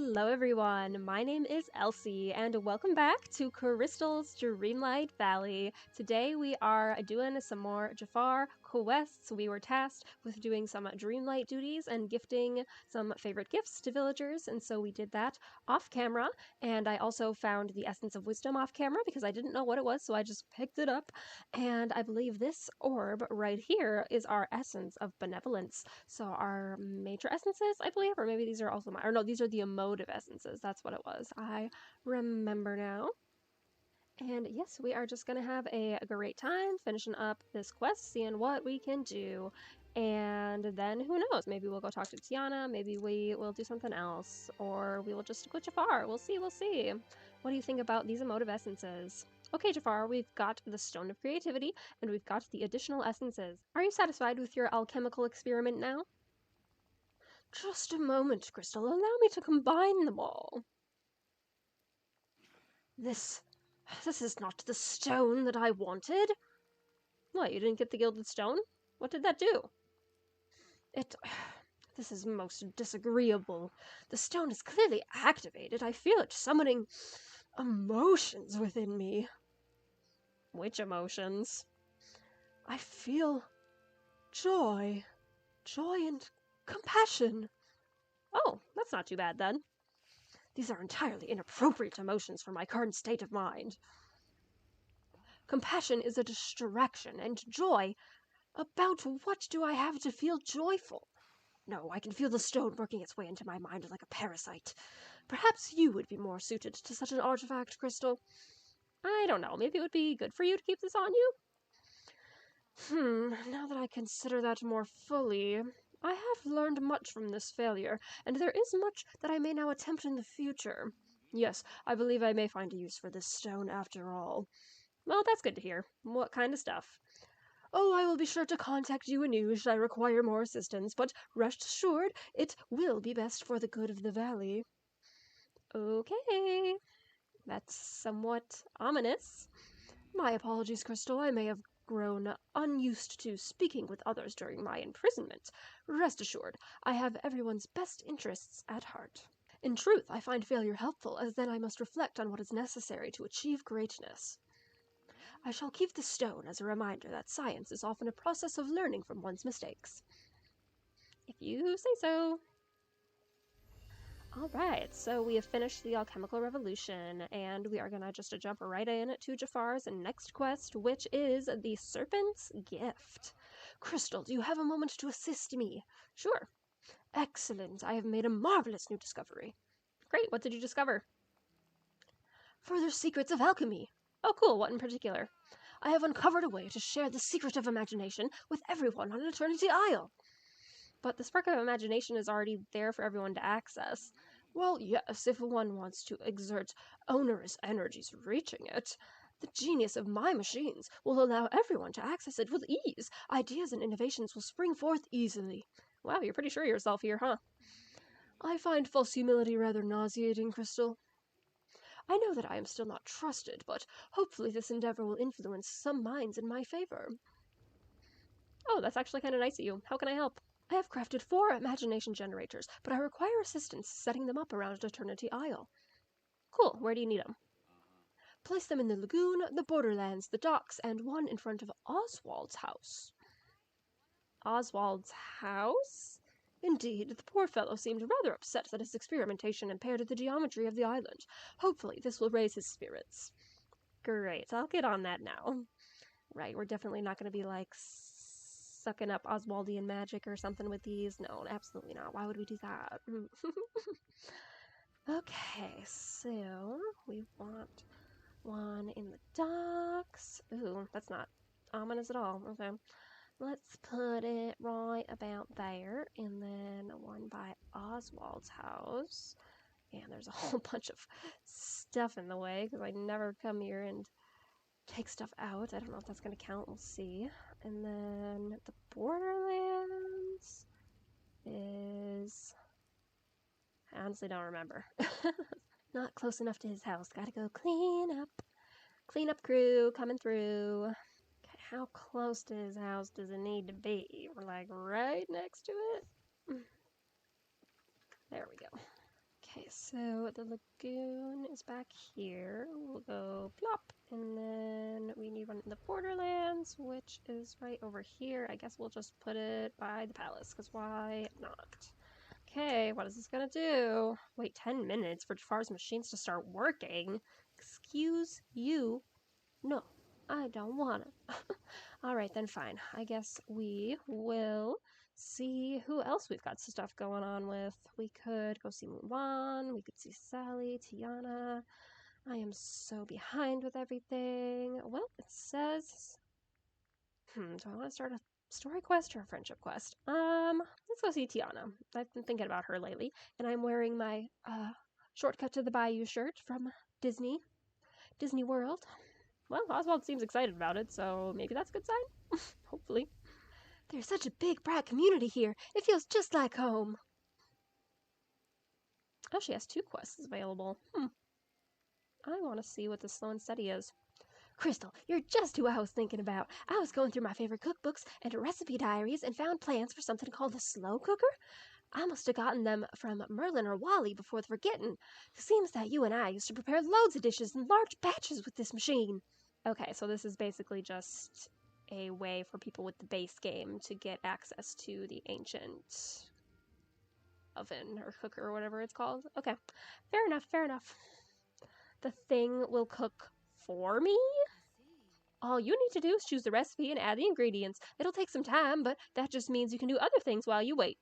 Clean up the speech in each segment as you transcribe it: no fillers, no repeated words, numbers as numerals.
Hello everyone, my name is Elsie and welcome back to Crystal's Dreamlight Valley. Today we are doing some more Jafar quests. We were tasked with doing some Dreamlight duties and gifting some favorite gifts to villagers, and so we did that off camera. And I also found the Essence of Wisdom off camera because I didn't know what it was, so I just picked it up. And I believe this orb right here is our Essence of Benevolence. So our major essences, I believe, or maybe these are also or no, these are the emotive essences. That's what it was. I remember now. And yes, we are just going to have a great time finishing up this quest, seeing what we can do. And then who knows? Maybe we'll go talk to Tiana, maybe we will do something else, or we will just stick with Jafar. We'll see, we'll see. What do you think about these emotive essences? Okay, Jafar, we've got the Stone of Creativity, and we've got the additional essences. Are you satisfied with your alchemical experiment now? Just a moment, Crystal. Allow me to combine them all. This is not the stone that I wanted. What, you didn't get the gilded stone? What did that do? This is most disagreeable. The stone is clearly activated. I feel it summoning emotions within me. Which emotions? I feel joy. Joy and compassion. Oh, that's not too bad then. These are entirely inappropriate emotions for my current state of mind. Compassion is a distraction, and joy... About what do I have to feel joyful? No, I can feel the stone working its way into my mind like a parasite. Perhaps you would be more suited to such an artifact, Crystal. I don't know, maybe it would be good for you to keep this on you? Now that I consider that more fully, I have learned much from this failure, and there is much that I may now attempt in the future. Yes, I believe I may find a use for this stone after all. Well, that's good to hear. What kind of stuff? Oh, I will be sure to contact you anew should I require more assistance, but rest assured it will be best for the good of the valley. Okay. That's somewhat ominous. My apologies, Crystal. I may have grown unused to speaking with others during my imprisonment. Rest assured, I have everyone's best interests at heart. In truth, I find failure helpful, as then I must reflect on what is necessary to achieve greatness. I shall keep the stone as a reminder that science is often a process of learning from one's mistakes. If you say so. Alright, so we have finished the alchemical revolution, and we are gonna just jump right in to Jafar's next quest, which is the Serpent's Gift. Crystal, do you have a moment to assist me? Sure. Excellent, I have made a marvelous new discovery. Great, what did you discover? Further secrets of alchemy. Oh cool, what in particular? I have uncovered a way to share the secret of imagination with everyone on Eternity Isle. But the spark of imagination is already there for everyone to access. Well, yes, if one wants to exert onerous energies reaching it. The genius of my machines will allow everyone to access it with ease. Ideas and innovations will spring forth easily. Wow, you're pretty sure of yourself here, huh? I find false humility rather nauseating, Crystal. I know that I am still not trusted, but hopefully this endeavor will influence some minds in my favor. Oh, that's actually kind of nice of you. How can I help? I have crafted 4 imagination generators, but I require assistance setting them up around Eternity Isle. Cool, where do you need them? Place them in the lagoon, the borderlands, the docks, and one in front of Oswald's house. Oswald's house? Indeed, the poor fellow seemed rather upset that his experimentation impaired the geometry of the island. Hopefully this will raise his spirits. Great, I'll get on that now. Right, we're definitely not going to be like sucking up Oswaldian magic or something with these. No, absolutely not. Why would we do that? Okay, so we want one in the docks. Ooh, that's not ominous at all. Okay. Let's put it right about there, and then one by Oswald's house. And there's a whole bunch of stuff in the way, because I never come here and take stuff out. I don't know if that's going to count. We'll see. And then the Borderlands is... I honestly don't remember. Not close enough to his house. Gotta go clean up. Clean up crew coming through. How close to his house does it need to be? We're like right next to it. There we go. Okay, so the lagoon is back here. We'll go plop, and then we need one in the Borderlands, which is right over here. I guess we'll just put it by the palace, because why not? Okay, what is this gonna do? Wait 10 minutes for Jafar's machines to start working? Excuse you? No, I don't wanna. Alright then, fine. I guess we will see who else we've got stuff going on with. We could go see Mulan, we could see Sally, Tiana. I am so behind with everything. Well, it says... do I want to start a story quest or a friendship quest? Let's go see Tiana. I've been thinking about her lately, and I'm wearing my, Shortcut to the Bayou shirt from Disney World. Well, Oswald seems excited about it, so maybe that's a good sign. Hopefully. There's such a big, bright community here. It feels just like home. Oh, she has 2 quests available. I want to see what the slow and steady is. Crystal, you're just who I was thinking about. I was going through my favorite cookbooks and recipe diaries and found plans for something called the slow cooker. I must have gotten them from Merlin or Wally before the forgetting. It seems that you and I used to prepare loads of dishes in large batches with this machine. Okay, so this is basically just a way for people with the base game to get access to the ancient oven or cooker or whatever it's called. Okay, fair enough, fair enough. The thing will cook for me? All you need to do is choose the recipe and add the ingredients. It'll take some time, but that just means you can do other things while you wait.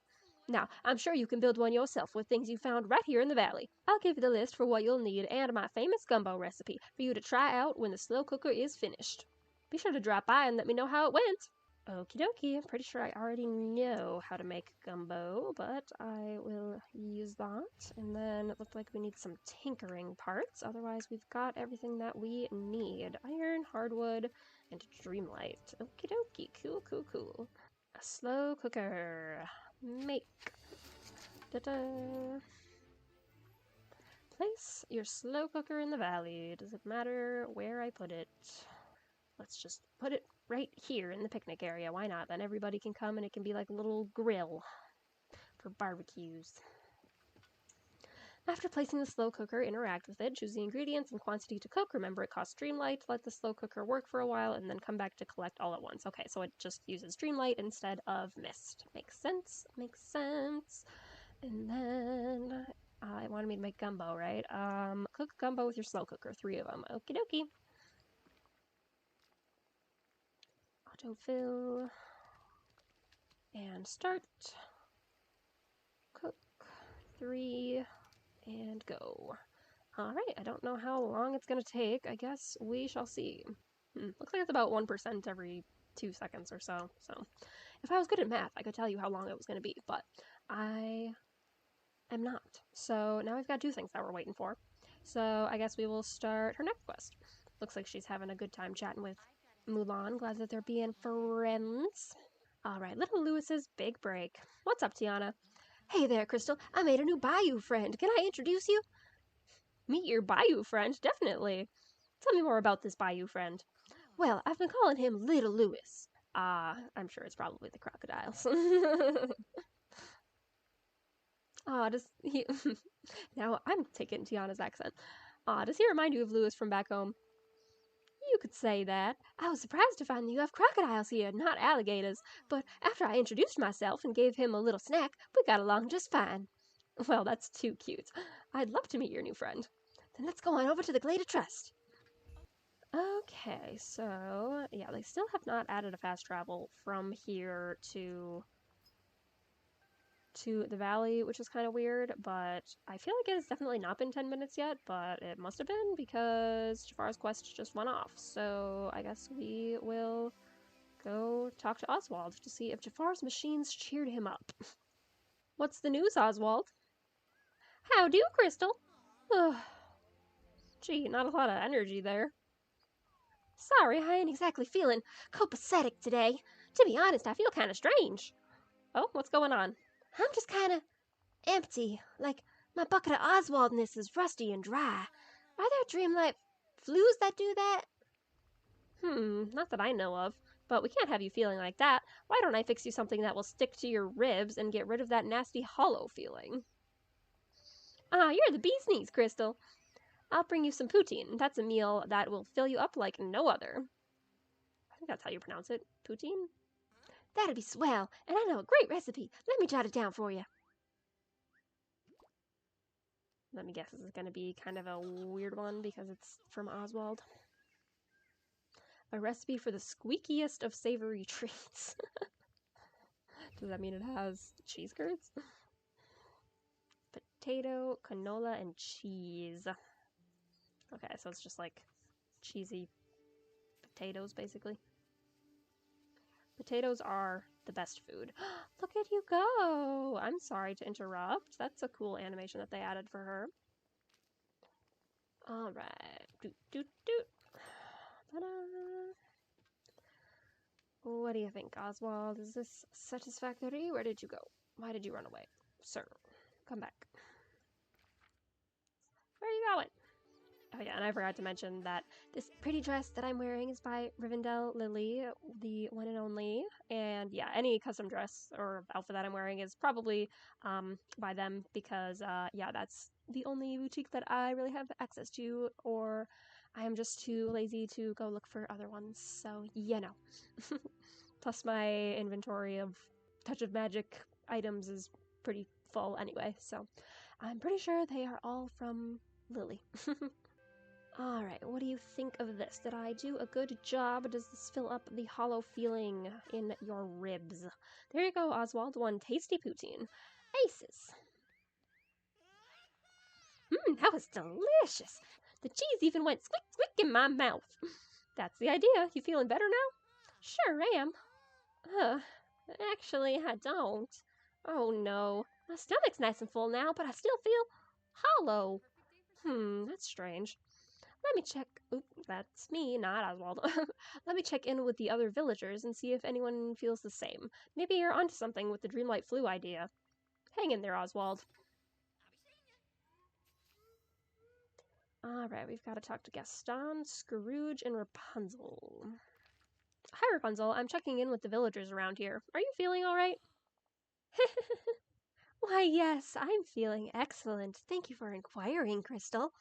Now, I'm sure you can build one yourself with things you found right here in the valley. I'll give you the list for what you'll need and my famous gumbo recipe for you to try out when the slow cooker is finished. Be sure to drop by and let me know how it went. Okie dokie, I'm pretty sure I already know how to make gumbo, but I will use that. And then it looked like we need some tinkering parts, otherwise we've got everything that we need. Iron, hardwood, and Dreamlight. Okie dokie, cool, cool, cool. A slow cooker. Make. Da-da. Place your slow cooker in the valley. Does it matter where I put it? Let's just put it right here in the picnic area. Why not? Then everybody can come and it can be like a little grill for barbecues. After placing the slow cooker, interact with it. Choose the ingredients and quantity to cook. Remember, it costs Dreamlight. Let the slow cooker work for a while and then come back to collect all at once. Okay, so it just uses Dreamlight instead of Mist. Makes sense. Makes sense. And then it wanted me to make gumbo, right? Cook gumbo with your slow cooker. 3 of them. Okie dokie. Autofill. And start. Cook. 3. And go. Alright, I don't know how long it's going to take. I guess we shall see. Looks like it's about 1% every 2 seconds or so. So, if I was good at math, I could tell you how long it was going to be. But I am not. So, now we've got 2 things that we're waiting for. So, I guess we will start her next quest. Looks like she's having a good time chatting with Mulan. Glad that they're being friends. Alright, little Lewis's big break. What's up, Tiana? Hey there, Crystal. I made a new Bayou friend. Can I introduce you? Meet your Bayou friend? Definitely. Tell me more about this Bayou friend. Well, I've been calling him Little Lewis. I'm sure it's probably the crocodiles. Does he... Now I'm taking Tiana's accent. Does he remind you of Lewis from back home? You could say that. I was surprised to find that you have crocodiles here, not alligators. But after I introduced myself and gave him a little snack, we got along just fine. Well, that's too cute. I'd love to meet your new friend. Then let's go on over to the Glade of Trust. Okay, so, yeah, they still have not added a fast travel from here to the valley, which is kind of weird, but I feel like it has definitely not been 10 minutes yet, but it must have been because Jafar's quest just went off. So I guess we will go talk to Oswald to see if Jafar's machines cheered him up. What's the news, Oswald? How do, Crystal? Ugh. Gee, not a lot of energy there. Sorry, I ain't exactly feeling copacetic today. To be honest, I feel kind of strange. Oh, what's going on? I'm just kind of empty, like my bucket of Oswaldness is rusty and dry. Are there Dreamlight flus that do that? Not that I know of. But we can't have you feeling like that. Why don't I fix you something that will stick to your ribs and get rid of that nasty hollow feeling? Ah, you're the bee's knees, Crystal. I'll bring you some poutine. That's a meal that will fill you up like no other. I think that's how you pronounce it. Poutine? That'd be swell, and I know a great recipe. Let me jot it down for you. Let me guess, this is going to be kind of a weird one because it's from Oswald. A recipe for the squeakiest of savory treats. Does that mean it has cheese curds? Potato, canola, and cheese. Okay, so it's just like cheesy potatoes, basically. Potatoes are the best food. Look at you go! I'm sorry to interrupt. That's a cool animation that they added for her. Alright. Doot, doot, doot. Ta-da! What do you think, Oswald? Is this satisfactory? Where did you go? Why did you run away? Sir, come back. Where are you going? Oh yeah, and I forgot to mention that this pretty dress that I'm wearing is by Rivendell Lily, the one and only. And yeah, any custom dress or outfit that I'm wearing is probably by them because yeah, that's the only boutique that I really have access to, or I am just too lazy to go look for other ones. So you know. Plus my inventory of Touch of Magic items is pretty full anyway, so I'm pretty sure they are all from Lily. Alright, what do you think of this? Did I do a good job? Does this fill up the hollow feeling in your ribs? There you go, Oswald. One tasty poutine. Aces. That was delicious. The cheese even went squick squick in my mouth. That's the idea. You feeling better now? Sure am. Actually, I don't. Oh no. My stomach's nice and full now, but I still feel hollow. That's strange. Let me check. Oop, that's me, not Oswald. Let me check in with the other villagers and see if anyone feels the same. Maybe you're onto something with the Dreamlight flu idea. Hang in there, Oswald. Alright, we've got to talk to Gaston, Scrooge, and Rapunzel. Hi, Rapunzel. I'm checking in with the villagers around here. Are you feeling alright? Why, yes, I'm feeling excellent. Thank you for inquiring, Crystal.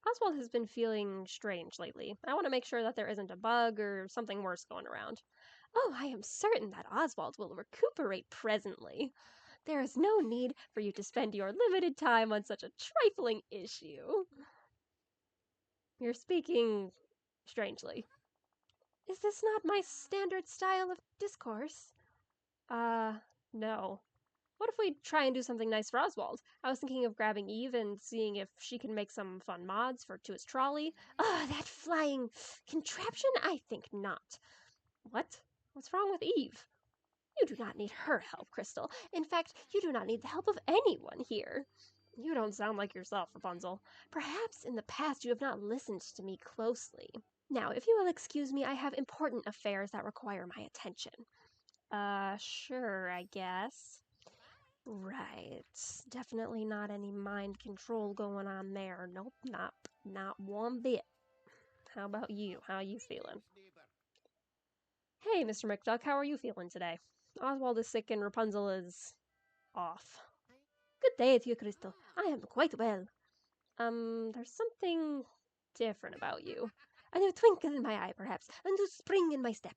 Oswald has been feeling strange lately. I want to make sure that there isn't a bug or something worse going around. Oh, I am certain that Oswald will recuperate presently. There is no need for you to spend your limited time on such a trifling issue. You're speaking strangely. Is this not my standard style of discourse? No. What if we try and do something nice for Oswald? I was thinking of grabbing Eve and seeing if she can make some fun mods to his trolley. That flying contraption? I think not. What? What's wrong with Eve? You do not need her help, Crystal. In fact, you do not need the help of anyone here. You don't sound like yourself, Rapunzel. Perhaps in the past you have not listened to me closely. Now, if you will excuse me, I have important affairs that require my attention. Sure, I guess. Right. Definitely not any mind control going on there. Nope, not one bit. How about you? How are you feeling? Hey, Mr. McDuck, how are you feeling today? Oswald is sick and Rapunzel is off. Good day to you, Crystal. I am quite well. There's something different about you. A new twinkle in my eye, perhaps. A new spring in my step.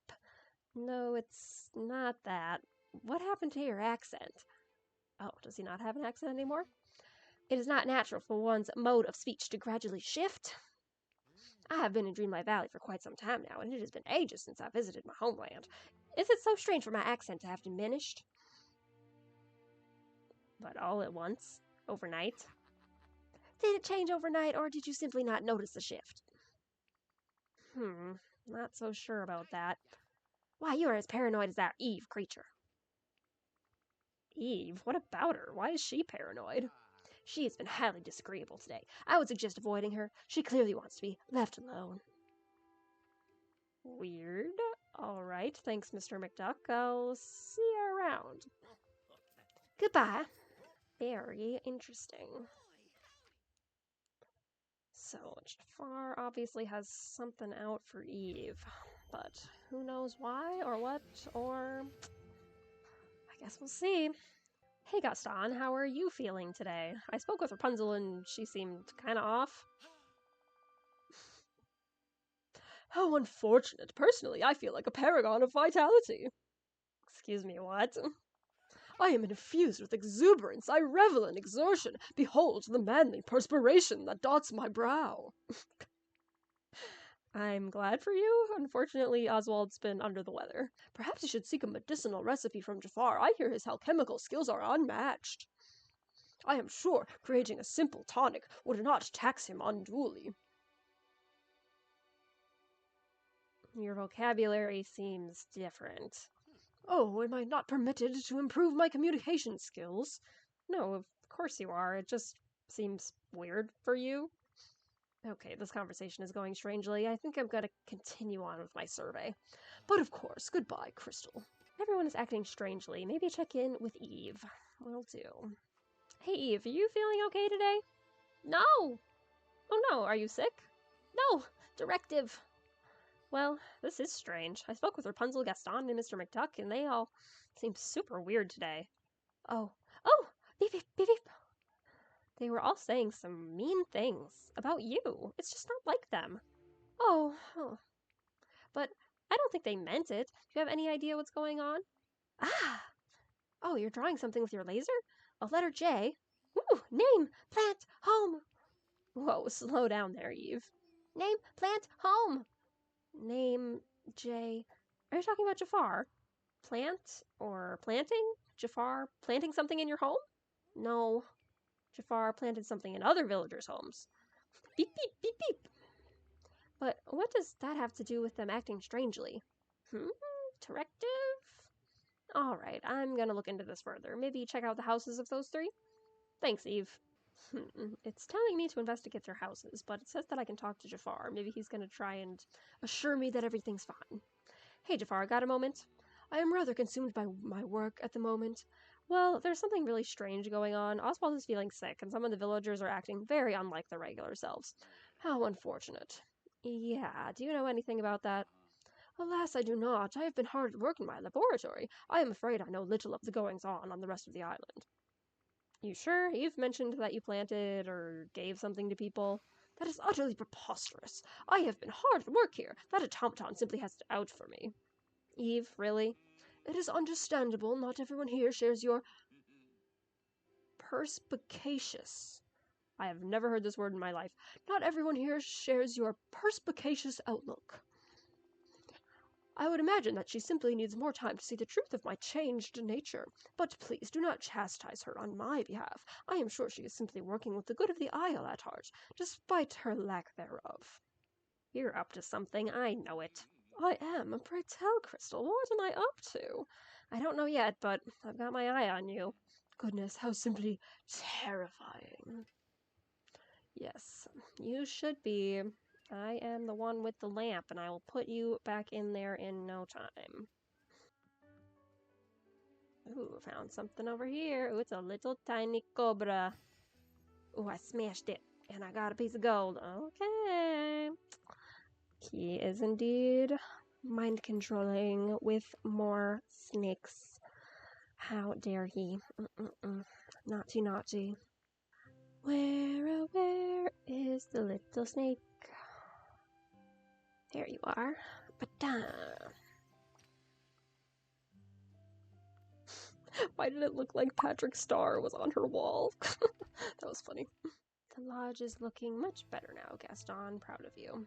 No, it's not that. What happened to your accent? Oh, does he not have an accent anymore? It is not natural for one's mode of speech to gradually shift. I have been in Dreamlight Valley for quite some time now, and it has been ages since I visited my homeland. Is it so strange for my accent to have diminished? But all at once? Overnight? Did it change overnight, or did you simply not notice the shift? Not so sure about that. Why, you are as paranoid as that Eve creature. Eve? What about her? Why is she paranoid? She has been highly disagreeable today. I would suggest avoiding her. She clearly wants to be left alone. Weird. Alright, thanks, Mr. McDuck. I'll see you around. Goodbye. Very interesting. So, Jafar obviously has something out for Eve, but who knows why or what, or I guess we'll see. Hey Gaston, how are you feeling today? I spoke with Rapunzel and she seemed kinda off. How unfortunate. Personally, I feel like a paragon of vitality. Excuse me, what? I am infused with exuberance. I revel in exertion. Behold the manly perspiration that dots my brow. I'm glad for you. Unfortunately, Oswald's been under the weather. Perhaps you should seek a medicinal recipe from Jafar. I hear his alchemical skills are unmatched. I am sure creating a simple tonic would not tax him unduly. Your vocabulary seems different. Oh, am I not permitted to improve my communication skills? No, of course you are. It just seems weird for you. Okay, this conversation is going strangely. I think I'm gonna continue on with my survey. But of course, goodbye, Crystal. Everyone is acting strangely. Maybe check in with Eve. Will do. Hey Eve, are you feeling okay today? No! Oh no, are you sick? No! Directive! Well, this is strange. I spoke with Rapunzel, Gaston, and Mr. McDuck, and they all seem super weird today. Oh, beep, beep, beep, beep. They were all saying some mean things about you. It's just not like them. Oh. But I don't think they meant it. Do you have any idea what's going on? Ah! Oh, you're drawing something with your laser? A letter J? Ooh, name, plant, home. Whoa, slow down there, Eve. Name, plant, home. Name, J. Are you talking about Jafar? Plant or planting? Jafar planting something in your home? No. Jafar planted something in other villagers' homes. Beep, beep, beep, beep. But what does that have to do with them acting strangely? Directive? Alright, I'm gonna look into this further. Maybe check out the houses of those three? Thanks, Eve. It's telling me to investigate their houses, but it says that I can talk to Jafar. Maybe he's gonna try and assure me that everything's fine. Hey, Jafar, got a moment? I am rather consumed by my work at the moment. Well, there's something really strange going on. Oswald is feeling sick, and some of the villagers are acting very unlike their regular selves. How unfortunate. Yeah, do you know anything about that? Alas, I do not. I have been hard at work in my laboratory. I am afraid I know little of the goings-on the rest of the island. You sure? You've mentioned that you planted or gave something to people. That is utterly preposterous. I have been hard at work here. That automaton simply has it out for me. Eve, really? It is understandable. Not everyone here shares your perspicacious. I have never heard this word in my life. Not everyone here shares your perspicacious outlook. I would imagine that she simply needs more time to see the truth of my changed nature. But please do not chastise her on my behalf. I am sure she is simply working with the good of the isle at heart, despite her lack thereof. You're up to something, I know it. I am. Pray tell, Crystal, what am I up to? I don't know yet, but I've got my eye on you. Goodness, how simply terrifying. Yes, you should be. I am the one with the lamp, and I will put you back in there in no time. Ooh, found something over here. Ooh, it's a little tiny cobra. Ooh, I smashed it, and I got a piece of gold. Okay. He is indeed mind controlling with more snakes. How dare he? Naughty, naughty. Where is the little snake? There you are. Ba-da. Why did it look like Patrick's star was on her wall? That was funny. The lodge is looking much better now, Gaston. Proud of you.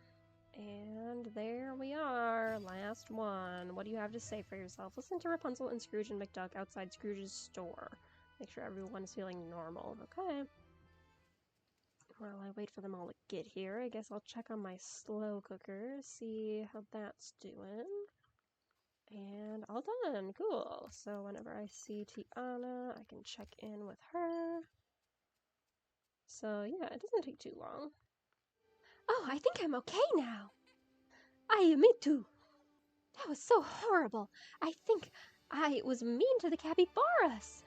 And there we are. Last one. What do you have to say for yourself? Listen to Rapunzel and Scrooge and McDuck outside Scrooge's store. Make sure everyone is feeling normal. Okay. While I wait for them all to get here, I guess I'll check on my slow cooker, see how that's doing. And all done. Cool. So whenever I see Tiana, I can check in with her. So yeah, it doesn't take too long. Oh, I think I'm okay now. Me too. That was so horrible. I think I was mean to the capybaras.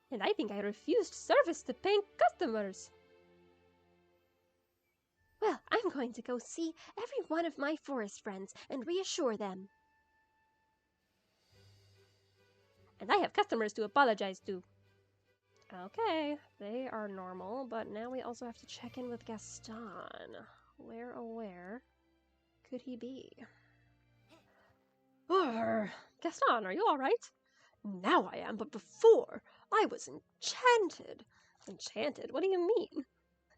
And I think I refused service to paying customers. Well, I'm going to go see every one of my forest friends and reassure them. And I have customers to apologize to. Okay, they are normal, but now we also have to check in with Gaston. Where, oh where could he be? Gaston, are you alright? Now I am, but before, I was enchanted. Enchanted? What do you mean?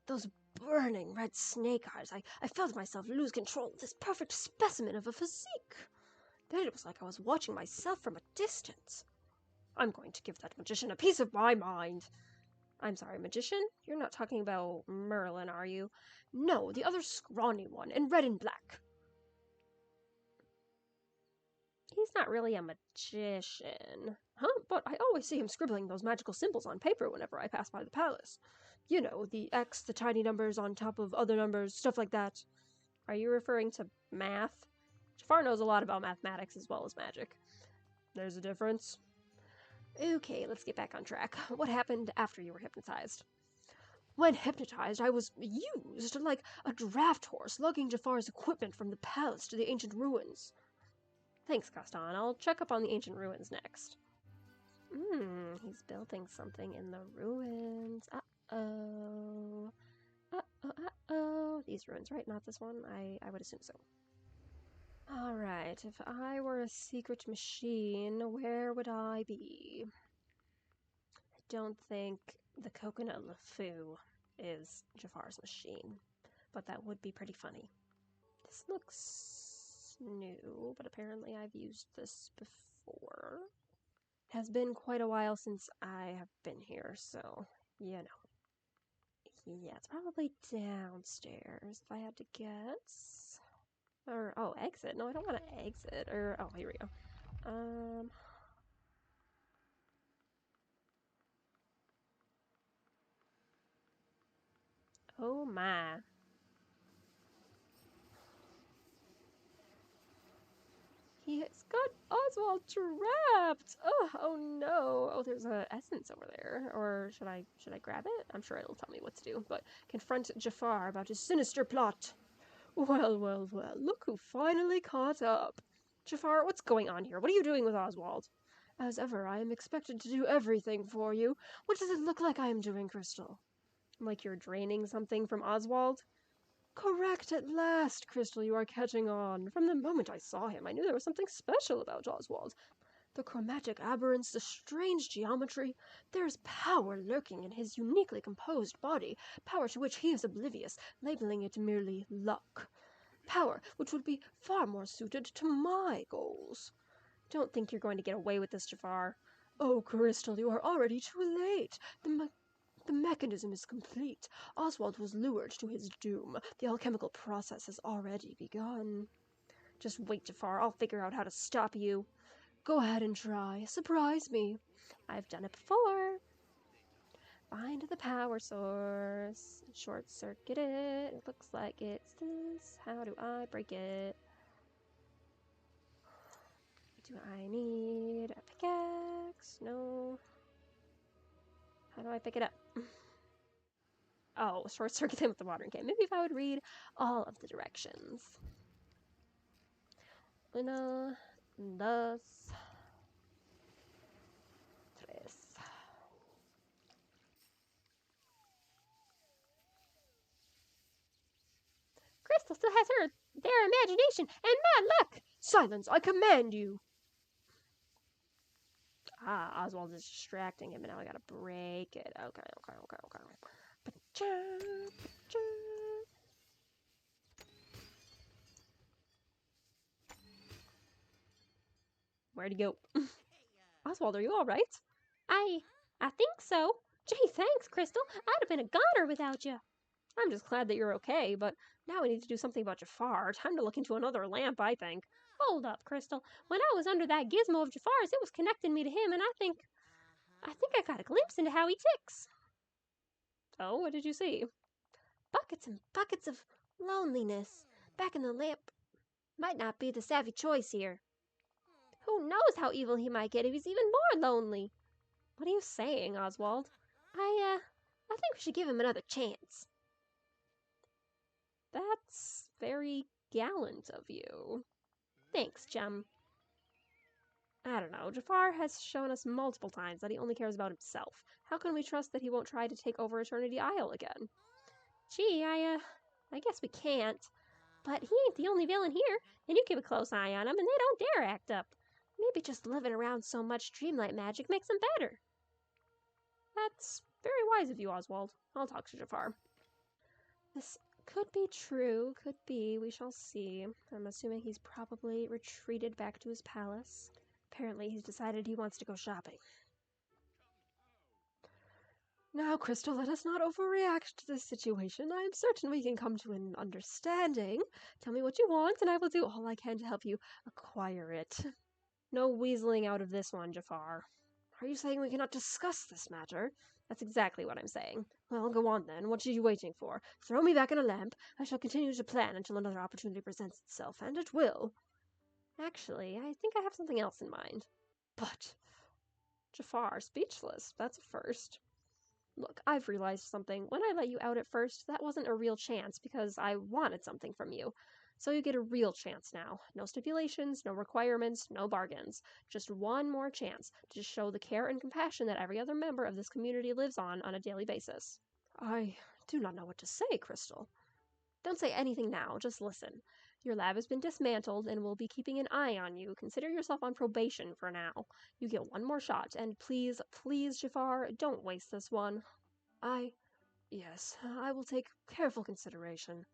Those burning red snake eyes, I felt myself lose control of this perfect specimen of a physique. Then it was like I was watching myself from a distance. I'm going to give that magician a piece of my mind. I'm sorry, magician? You're not talking about Merlin, are you? No, the other scrawny one, in red and black. He's not really a magician. Huh? But I always see him scribbling those magical symbols on paper whenever I pass by the palace. You know, the X, the tiny numbers on top of other numbers, stuff like that. Are you referring to math? Jafar knows a lot about mathematics as well as magic. There's a difference. Okay, let's get back on track. What happened after you were hypnotized? When hypnotized, I was used like a draft horse lugging Jafar's equipment from the palace to the ancient ruins. Thanks, Gaston. I'll check up on the ancient ruins next. He's building something in the ruins. Uh-oh. Uh-oh, uh-oh. These ruins, right? Not this one? I would assume so. Alright, if I were a secret machine, where would I be? I don't think the coconut LeFou is Jafar's machine, but that would be pretty funny. This looks new, but apparently I've used this before. It has been quite a while since I have been here, so, you know. Yeah, it's probably downstairs, if I had to guess. Or, oh, exit. No, I don't want to exit. Or, oh, here we go. Oh my. He has got Oswald trapped! Oh no. Oh, there's a essence over there. Or should I grab it? I'm sure it'll tell me what to do. But confront Jafar about his sinister plot. Well, well, well, look who finally caught up. Jafar, what's going on here? What are you doing with Oswald? As ever, I am expected to do everything for you. What does it look like I am doing, Crystal? Like you're draining something from Oswald? Correct at last, Crystal, you are catching on. From the moment I saw him, I knew there was something special about Oswald. The chromatic aberrance, the strange geometry. There's power lurking in his uniquely composed body, power to which he is oblivious, labeling it merely luck. Power which would be far more suited to my goals. Don't think you're going to get away with this, Jafar. Oh, Crystal, you are already too late. The mechanism is complete. Oswald was lured to his doom. The alchemical process has already begun. Just wait, Jafar. I'll figure out how to stop you. Go ahead and try. Surprise me. I've done it before. Find the power source. Short circuit it. It looks like it's this. How do I break it? Do I need a pickaxe? No. How do I pick it up? Oh, short circuit them with the watering can. Maybe if I would read all of the directions. Una, dos, tres. Crystal still has their imagination and my luck. Silence, I command you. Ah, Oswald is distracting him, and now I gotta break it. Okay. Where'd he go? Oswald, are you alright? I think so. Gee, thanks, Crystal. I'd have been a goner without you. I'm just glad that you're okay, but now we need to do something about Jafar. Time to look into another lamp, I think. Hold up, Crystal. When I was under that gizmo of Jafar's, it was connecting me to him, and I think I got a glimpse into how he ticks. Oh, what did you see? Buckets and buckets of loneliness. Back in the lamp might not be the savvy choice here. Who knows how evil he might get if he's even more lonely? What are you saying, Oswald? I think we should give him another chance. That's very gallant of you. Thanks, chum. I don't know. Jafar has shown us multiple times that he only cares about himself. How can we trust that he won't try to take over Eternity Isle again? Gee, I guess we can't. But he ain't the only villain here, and you keep a close eye on him, and they don't dare act up. Maybe just living around so much Dreamlight magic makes them better. That's very wise of you, Oswald. I'll talk to Jafar. This could be true, could be. We shall see. I'm assuming he's probably retreated back to his palace. Apparently, he's decided he wants to go shopping. Now, Crystal, let us not overreact to this situation. I am certain we can come to an understanding. Tell me what you want, and I will do all I can to help you acquire it. No weaseling out of this one, Jafar. Are you saying we cannot discuss this matter? That's exactly what I'm saying. Well, go on then. What are you waiting for? Throw me back in a lamp. I shall continue to plan until another opportunity presents itself, and it will. Actually, I think I have something else in mind. But Jafar, speechless. That's a first. Look, I've realized something. When I let you out at first, that wasn't a real chance because I wanted something from you. So you get a real chance now. No stipulations, no requirements, no bargains. Just one more chance to show the care and compassion that every other member of this community lives on a daily basis. I do not know what to say, Crystal. Don't say anything now, just listen. Your lab has been dismantled and we'll be keeping an eye on you. Consider yourself on probation for now. You get one more shot, and please, please, Jafar, don't waste this one. Yes, I will take careful consideration.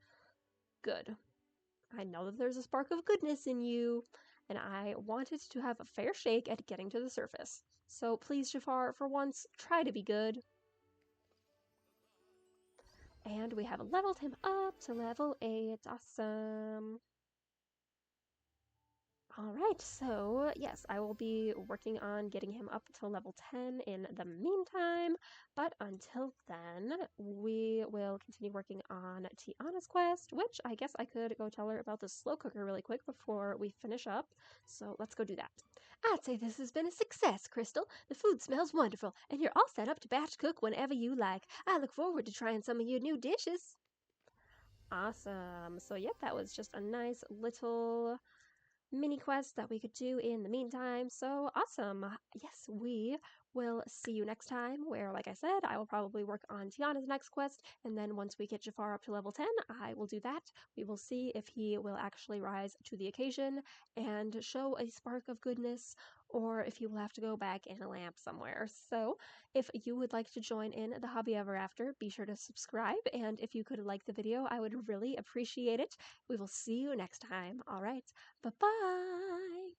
Good. I know that there's a spark of goodness in you, and I wanted to have a fair shake at getting to the surface. So please, Jafar, for once, try to be good. And we have leveled him up to level 8. Awesome. Alright, so yes, I will be working on getting him up to level 10 in the meantime, but until then, we will continue working on Tiana's quest, which I guess I could go tell her about the slow cooker really quick before we finish up, so let's go do that. I'd say this has been a success, Crystal. The food smells wonderful, and you're all set up to batch cook whenever you like. I look forward to trying some of your new dishes. Awesome. So yep, that was just a nice little mini quest that we could do in the meantime. So awesome. Yes, we will see you next time, where, like I said, I will probably work on Tiana's next quest, and then once we get Jafar up to level 10, I will do that. We will see if he will actually rise to the occasion and show a spark of goodness, or if he will have to go back in a lamp somewhere. So if you would like to join in the hobby ever after, be sure to subscribe, and if you could like the video, I would really appreciate it. We will see you next time. All right, bye-bye!